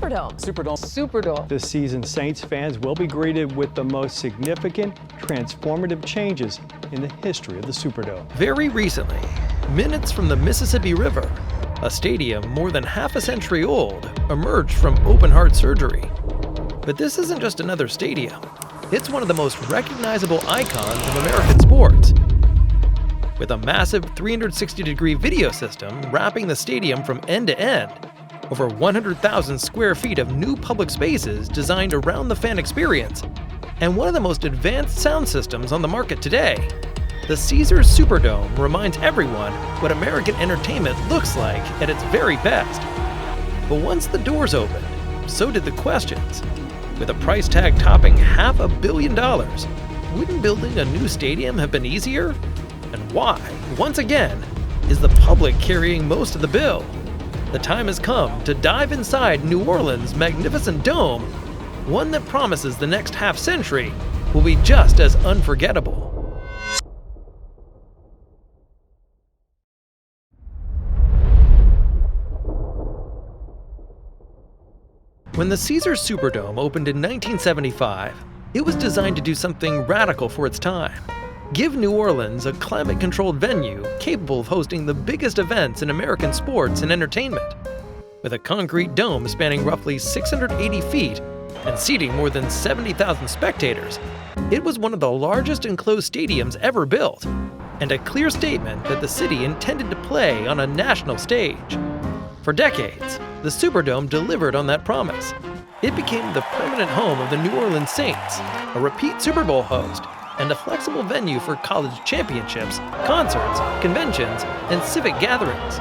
Superdome. This season, Saints fans will be greeted with the most significant, transformative changes in the history of the Superdome. Very recently, minutes from the Mississippi River, a stadium more than half a century old emerged from open-heart surgery. But this isn't just another stadium. It's one of the most recognizable icons of American sports. With a massive 360-degree video system wrapping the stadium from end to end, over 100,000 square feet of new public spaces designed around the fan experience, and one of the most advanced sound systems on the market today, the Caesars Superdome reminds everyone what American entertainment looks like at its very best. But once the doors opened, so did the questions. With a price tag topping $500 million, wouldn't building a new stadium have been easier? And why, once again, is the public carrying most of the bill? The time has come to dive inside New Orleans' magnificent dome, one that promises the next half-century will be just as unforgettable. When the Caesars Superdome opened in 1975, it was designed to do something radical for its time. Give New Orleans a climate-controlled venue capable of hosting the biggest events in American sports and entertainment. With a concrete dome spanning roughly 680 feet and seating more than 70,000 spectators, it was one of the largest enclosed stadiums ever built, and a clear statement that the city intended to play on a national stage. For decades, the Superdome delivered on that promise. It became the permanent home of the New Orleans Saints, a repeat Super Bowl host, and a flexible venue for college championships, concerts, conventions, and civic gatherings.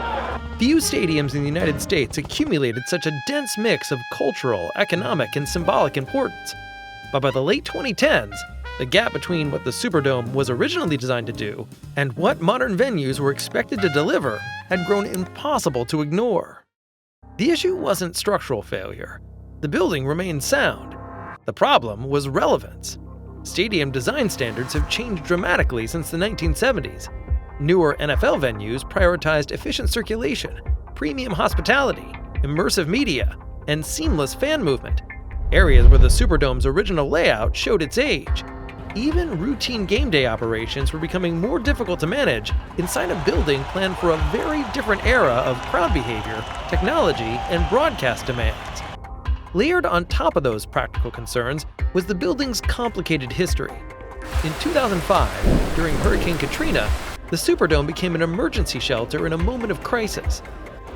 Few stadiums in the United States accumulated such a dense mix of cultural, economic, and symbolic importance. But by the late 2010s, the gap between what the Superdome was originally designed to do and what modern venues were expected to deliver had grown impossible to ignore. The issue wasn't structural failure. The building remained sound. The problem was relevance. Stadium design standards have changed dramatically since the 1970s. Newer NFL venues prioritized efficient circulation, premium hospitality, immersive media, and seamless fan movement, areas where the Superdome's original layout showed its age. Even routine game day operations were becoming more difficult to manage inside a building planned for a very different era of crowd behavior, technology, and broadcast demands. Layered on top of those practical concerns was the building's complicated history. In 2005, during Hurricane Katrina, the Superdome became an emergency shelter in a moment of crisis.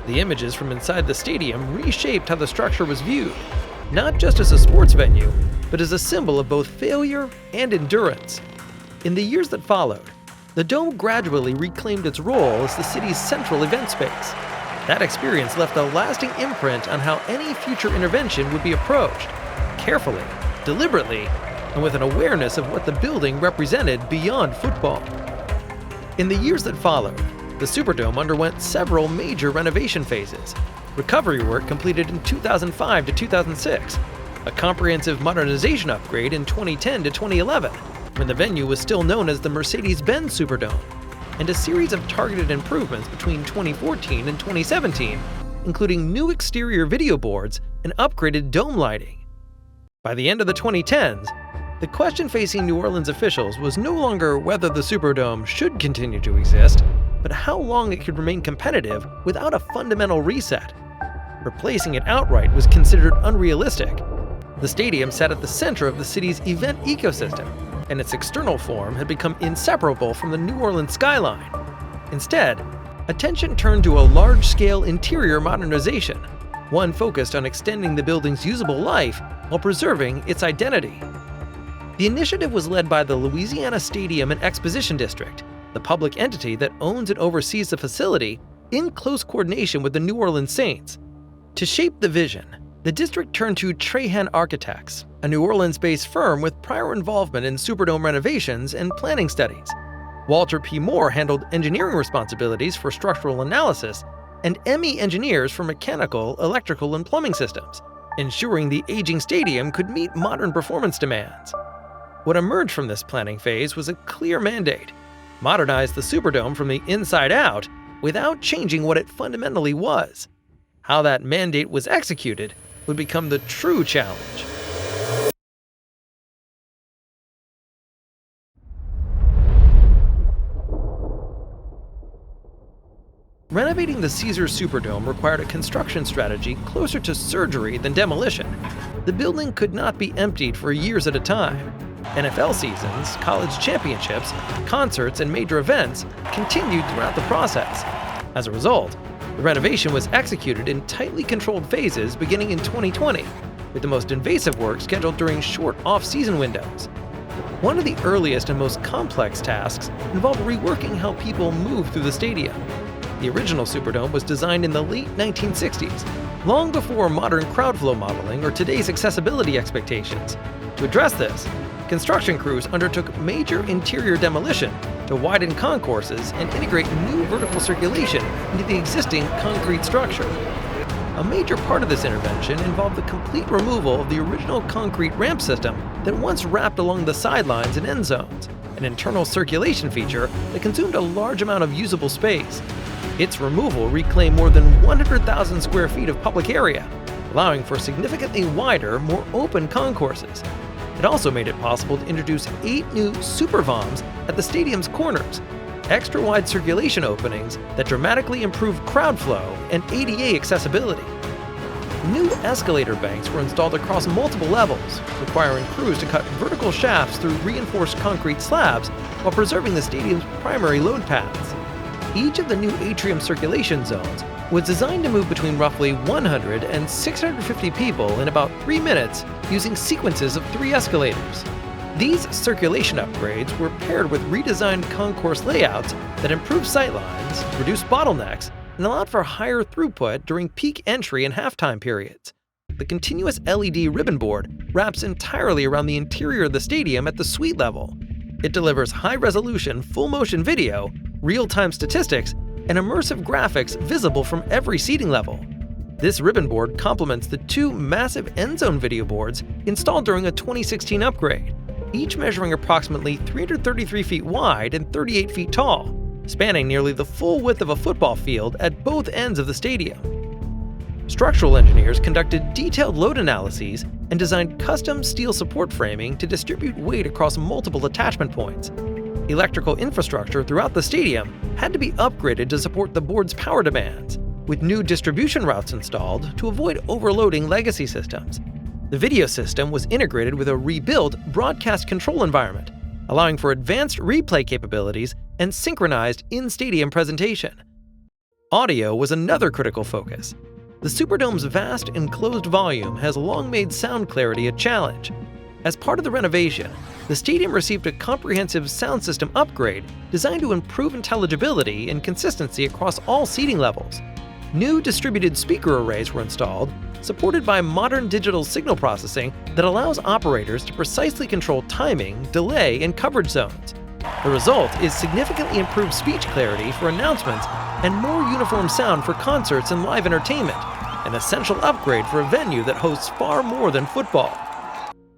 The images from inside the stadium reshaped how the structure was viewed, not just as a sports venue, but as a symbol of both failure and endurance. In the years that followed, the dome gradually reclaimed its role as the city's central event space. That experience left a lasting imprint on how any future intervention would be approached, carefully, deliberately, and with an awareness of what the building represented beyond football. In the years that followed, the Superdome underwent several major renovation phases. Recovery work completed in 2005 to 2006, a comprehensive modernization upgrade in 2010 to 2011, when the venue was still known as the Mercedes-Benz Superdome, and a series of targeted improvements between 2014 and 2017, including new exterior video boards and upgraded dome lighting. By the end of the 2010s, the question facing New Orleans officials was no longer whether the Superdome should continue to exist, but how long it could remain competitive without a fundamental reset. Replacing it outright was considered unrealistic. The stadium sat at the center of the city's event ecosystem, and its external form had become inseparable from the New Orleans skyline. Instead, attention turned to a large-scale interior modernization, one focused on extending the building's usable life while preserving its identity. The initiative was led by the Louisiana Stadium and Exposition District, the public entity that owns and oversees the facility, in close coordination with the New Orleans Saints. To shape the vision, the district turned to Trahan Architects, a New Orleans-based firm with prior involvement in Superdome renovations and planning studies. Walter P. Moore handled engineering responsibilities for structural analysis, and ME engineers for mechanical, electrical, and plumbing systems, ensuring the aging stadium could meet modern performance demands. What emerged from this planning phase was a clear mandate: modernize the Superdome from the inside out without changing what it fundamentally was. How that mandate was executed would become the true challenge. Renovating the Caesars Superdome required a construction strategy closer to surgery than demolition. The building could not be emptied for years at a time. NFL seasons, college championships, concerts, and major events continued throughout the process. As a result, the renovation was executed in tightly controlled phases beginning in 2020, with the most invasive work scheduled during short off-season windows. One of the earliest and most complex tasks involved reworking how people move through the stadium. The original Superdome was designed in the late 1960s, long before modern crowd flow modeling or today's accessibility expectations. To address this, construction crews undertook major interior demolition to widen concourses and integrate new vertical circulation into the existing concrete structure. A major part of this intervention involved the complete removal of the original concrete ramp system that once wrapped along the sidelines and end zones, an internal circulation feature that consumed a large amount of usable space. Its removal reclaimed more than 100,000 square feet of public area, allowing for significantly wider, more open concourses. It also made it possible to introduce 8 new supervoms at the stadium's corners, extra-wide circulation openings that dramatically improved crowd flow and ADA accessibility. New escalator banks were installed across multiple levels, requiring crews to cut vertical shafts through reinforced concrete slabs while preserving the stadium's primary load paths. Each of the new atrium circulation zones was designed to move between roughly 100 and 650 people in about 3 minutes using sequences of 3 escalators. These circulation upgrades were paired with redesigned concourse layouts that improved sightlines, reduced bottlenecks, and allowed for higher throughput during peak entry and halftime periods. The continuous LED ribbon board wraps entirely around the interior of the stadium at the suite level. It delivers high-resolution, full-motion video, real-time statistics, and immersive graphics visible from every seating level. This ribbon board complements the 2 massive end-zone video boards installed during a 2016 upgrade, each measuring approximately 333 feet wide and 38 feet tall, spanning nearly the full width of a football field at both ends of the stadium. Structural engineers conducted detailed load analyses and designed custom steel support framing to distribute weight across multiple attachment points. Electrical infrastructure throughout the stadium had to be upgraded to support the board's power demands, with new distribution routes installed to avoid overloading legacy systems. The video system was integrated with a rebuilt broadcast control environment, allowing for advanced replay capabilities and synchronized in-stadium presentation. Audio was another critical focus. The Superdome's vast enclosed volume has long made sound clarity a challenge. As part of the renovation, the stadium received a comprehensive sound system upgrade designed to improve intelligibility and consistency across all seating levels. New distributed speaker arrays were installed, supported by modern digital signal processing that allows operators to precisely control timing, delay, and coverage zones. The result is significantly improved speech clarity for announcements and more uniform sound for concerts and live entertainment, an essential upgrade for a venue that hosts far more than football.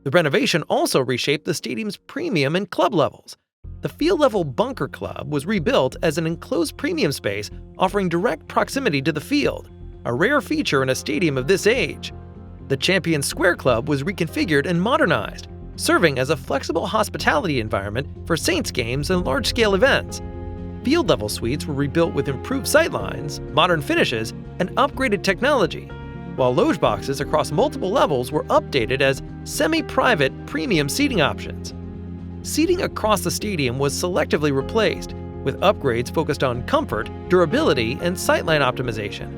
The renovation also reshaped the stadium's premium and club levels. The field-level Bunker Club was rebuilt as an enclosed premium space offering direct proximity to the field, a rare feature in a stadium of this age. The Champions Square Club was reconfigured and modernized, serving as a flexible hospitality environment for Saints games and large-scale events. Field-level suites were rebuilt with improved sightlines, modern finishes, and upgraded technology, while loge boxes across multiple levels were updated as semi-private premium seating options. Seating across the stadium was selectively replaced, with upgrades focused on comfort, durability, and sightline optimization.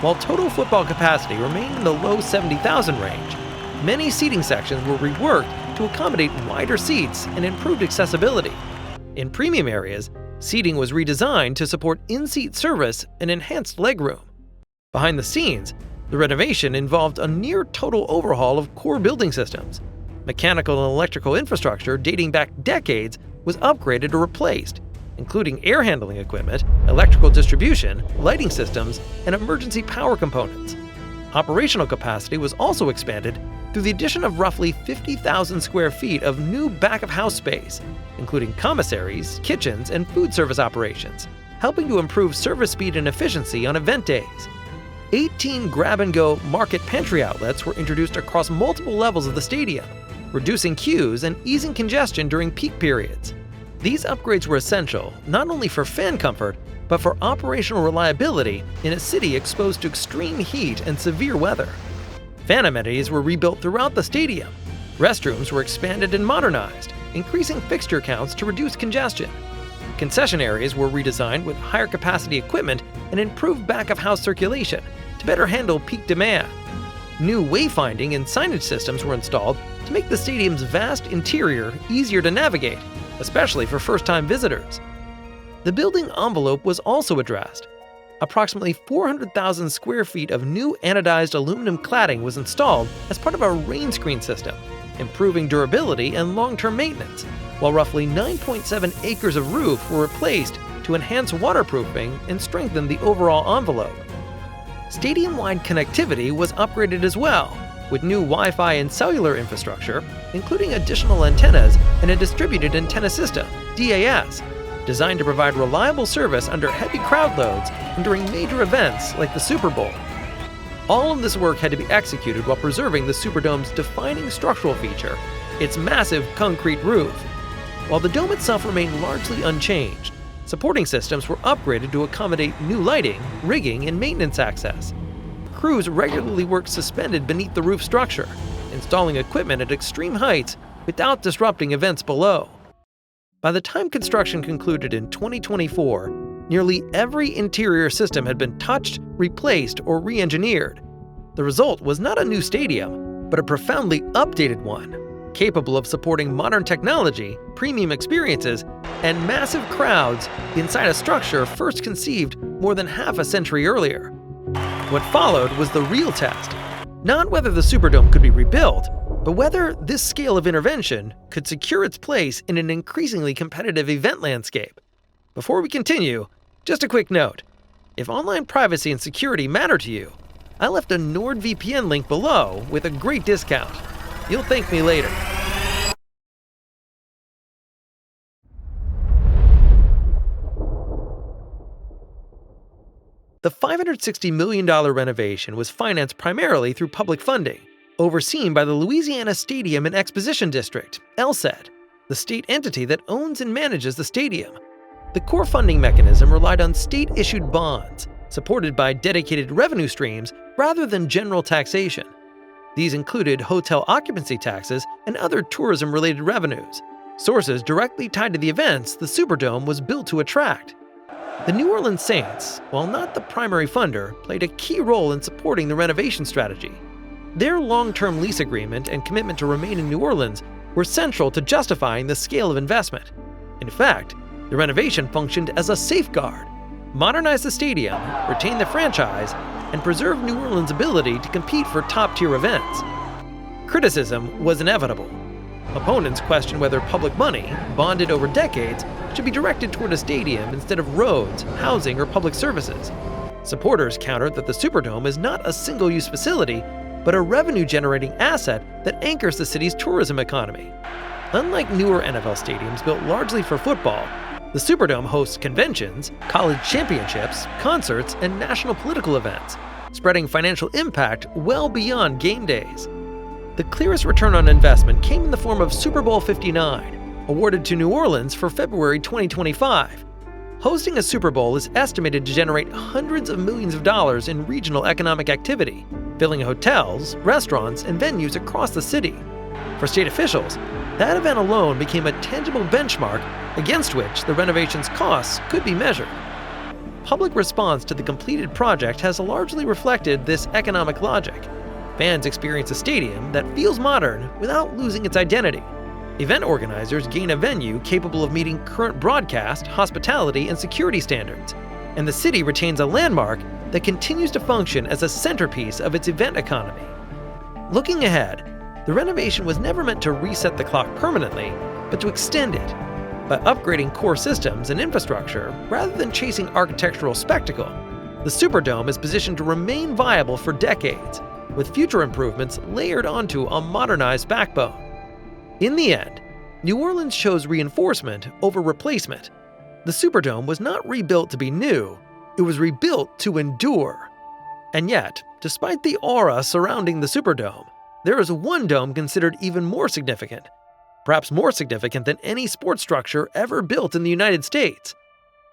While total football capacity remained in the low 70,000 range, many seating sections were reworked to accommodate wider seats and improved accessibility. In premium areas, seating was redesigned to support in-seat service and enhanced legroom. Behind the scenes, the renovation involved a near-total overhaul of core building systems. Mechanical and electrical infrastructure dating back decades was upgraded or replaced, including air handling equipment, electrical distribution, lighting systems, and emergency power components. Operational capacity was also expanded through the addition of roughly 50,000 square feet of new back-of-house space, including commissaries, kitchens, and food service operations, helping to improve service speed and efficiency on event days. 18 grab-and-go market pantry outlets were introduced across multiple levels of the stadium, reducing queues and easing congestion during peak periods. These upgrades were essential not only for fan comfort, but for operational reliability in a city exposed to extreme heat and severe weather. Fan amenities were rebuilt throughout the stadium. Restrooms were expanded and modernized, increasing fixture counts to reduce congestion. Concession areas were redesigned with higher capacity equipment and improved back-of-house circulation to better handle peak demand. New wayfinding and signage systems were installed to make the stadium's vast interior easier to navigate, especially for first-time visitors. The building envelope was also addressed. Approximately 400,000 square feet of new anodized aluminum cladding was installed as part of a rain screen system, improving durability and long-term maintenance, while roughly 9.7 acres of roof were replaced to enhance waterproofing and strengthen the overall envelope. Stadium-wide connectivity was upgraded as well, with new Wi-Fi and cellular infrastructure, including additional antennas and a distributed antenna system, DAS, designed to provide reliable service under heavy crowd loads and during major events like the Super Bowl. All of this work had to be executed while preserving the Superdome's defining structural feature, its massive concrete roof. While the dome itself remained largely unchanged, supporting systems were upgraded to accommodate new lighting, rigging, and maintenance access. Crews regularly worked suspended beneath the roof structure, installing equipment at extreme heights without disrupting events below. By the time construction concluded in 2024, nearly every interior system had been touched, replaced, or re-engineered. The result was not a new stadium, but a profoundly updated one, capable of supporting modern technology, premium experiences, and massive crowds inside a structure first conceived more than half a century earlier. What followed was the real test, not whether the Superdome could be rebuilt, but whether this scale of intervention could secure its place in an increasingly competitive event landscape. Before we continue, just a quick note. If online privacy and security matter to you, I left a NordVPN link below with a great discount. You'll thank me later. The $560 million renovation was financed primarily through public funding, overseen by the Louisiana Stadium and Exposition District, LSED, the state entity that owns and manages the stadium. The core funding mechanism relied on state-issued bonds, supported by dedicated revenue streams rather than general taxation. These included hotel occupancy taxes and other tourism-related revenues, sources directly tied to the events the Superdome was built to attract. The New Orleans Saints, while not the primary funder, played a key role in supporting the renovation strategy. Their long-term lease agreement and commitment to remain in New Orleans were central to justifying the scale of investment. In fact, the renovation functioned as a safeguard, modernized the stadium, retained the franchise, and preserved New Orleans' ability to compete for top-tier events. Criticism was inevitable. Opponents questioned whether public money, bonded over decades, should be directed toward a stadium instead of roads, housing, or public services. Supporters countered that the Superdome is not a single-use facility, but a revenue-generating asset that anchors the city's tourism economy. Unlike newer NFL stadiums built largely for football, the Superdome hosts conventions, college championships, concerts, and national political events, spreading financial impact well beyond game days. The clearest return on investment came in the form of Super Bowl 59, awarded to New Orleans for February 2025. Hosting a Super Bowl is estimated to generate hundreds of millions of dollars in regional economic activity, filling hotels, restaurants, and venues across the city. For state officials, that event alone became a tangible benchmark against which the renovation's costs could be measured. Public response to the completed project has largely reflected this economic logic. Fans experience a stadium that feels modern without losing its identity. Event organizers gain a venue capable of meeting current broadcast, hospitality, and security standards. And the city retains a landmark that continues to function as a centerpiece of its event economy. Looking ahead, the renovation was never meant to reset the clock permanently, but to extend it. By upgrading core systems and infrastructure, rather than chasing architectural spectacle, the Superdome is positioned to remain viable for decades, with future improvements layered onto a modernized backbone. In the end, New Orleans chose reinforcement over replacement. The Superdome was not rebuilt to be new, it was rebuilt to endure. And yet, despite the aura surrounding the Superdome, there is one dome considered even more significant, perhaps more significant than any sports structure ever built in the United States.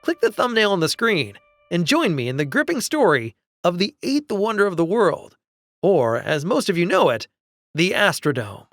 Click the thumbnail on the screen and join me in the gripping story of the eighth wonder of the world, or as most of you know it, the Astrodome.